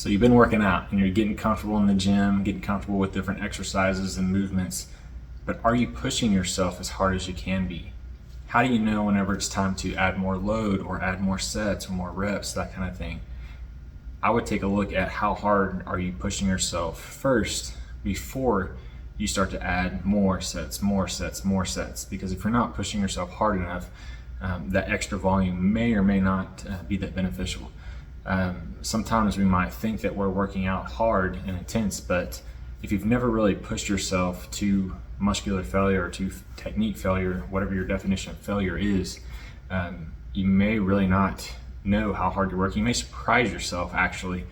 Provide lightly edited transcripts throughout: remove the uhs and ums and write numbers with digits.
So you've been working out and you're getting comfortable in the gym, getting comfortable with different exercises and movements, but are you pushing yourself as hard as you can be? How do you know whenever it's time to add more load or add more sets or more reps, that kind of thing? I would take a look at how hard are you pushing yourself first before you start to add more sets, more sets, more sets. Because if you're not pushing yourself hard enough, that extra volume may or may not be that beneficial. Sometimes we might think that we're working out hard and intense, but if you've never really pushed yourself to muscular failure or to technique failure, whatever your definition of failure is, you may really not know how hard you're working. You may surprise yourself actually,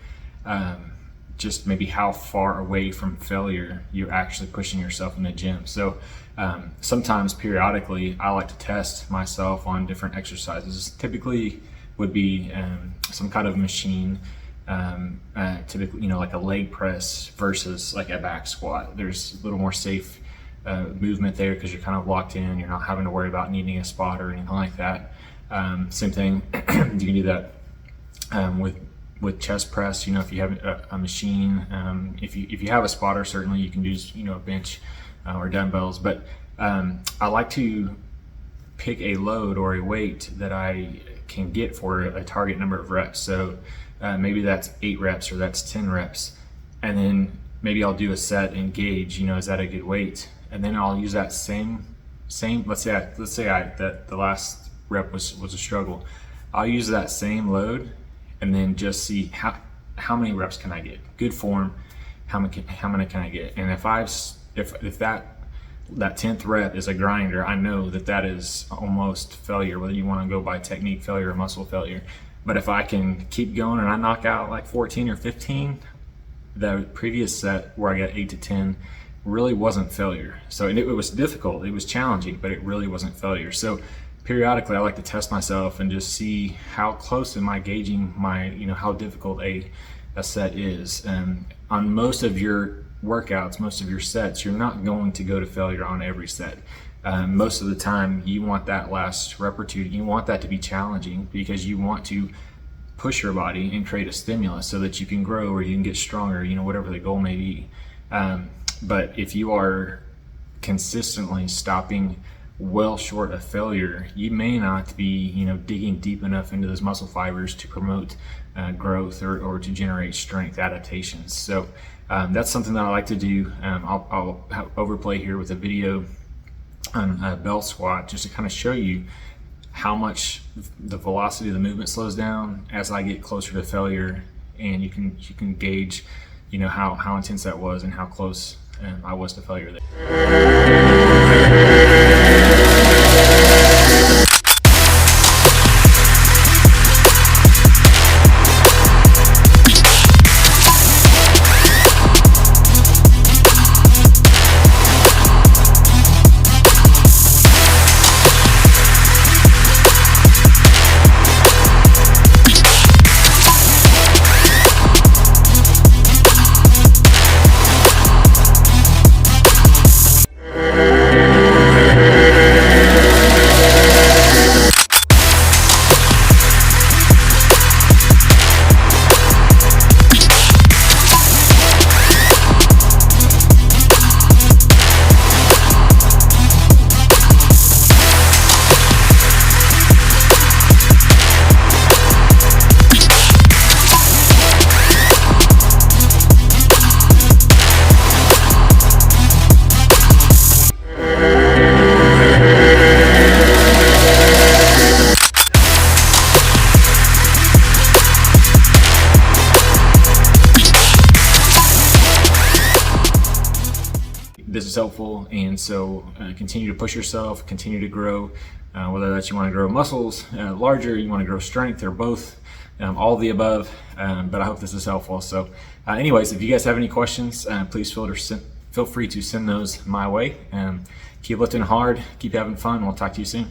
just maybe how far away from failure you're actually pushing yourself in the gym. So sometimes periodically I like to test myself on different exercises. Typically would be some kind of machine, typically, like a leg press versus like a back squat. There's a little more safe movement there because you're kind of locked in. You're not having to worry about needing a spot or anything like that. Same thing, you can do that with chest press. If you have a machine, if you have a spotter, certainly you can use a bench or dumbbells. But I like to pick a load or a weight that I can get for a target number of reps. So maybe that's 8 reps or that's 10 reps, and then maybe I'll do a set and gauge, is that a good weight? And then I'll use that same. Let's say that the last rep was a struggle. I'll use that same load and then just see how many reps can I get. Good form, how many can I get? And if that 10th rep is a grinder, I know that is almost failure, whether you want to go by technique failure or muscle failure. But if I can keep going and I knock out like 14 or 15, the previous set where I got 8 to 10 really wasn't failure. So it was difficult, it was challenging, but it really wasn't failure. So periodically I like to test myself and just see how close am I gauging my, how difficult a set is. And on most of your workouts, most of your sets, you're not going to go to failure on every set. Most of the time you want that last rep or two, you want that to be challenging because you want to push your body and create a stimulus so that you can grow or you can get stronger, whatever the goal may be. But if you are consistently stopping well short of failure, you may not be digging deep enough into those muscle fibers to promote growth or to generate strength adaptations. So that's something that I like to do. I'll overplay here with a video on a bell squat just to kind of show you how much the velocity of the movement slows down as I get closer to failure, and you can gauge how intense that was and how close I was to failure there. This is helpful, and so continue to push yourself, continue to grow, whether that's you want to grow muscles larger, you want to grow strength, or both, all of the above. But I hope this is helpful. So anyways, if you guys have any questions, please feel free to send those my way. Keep lifting hard, keep having fun. We'll talk to you soon.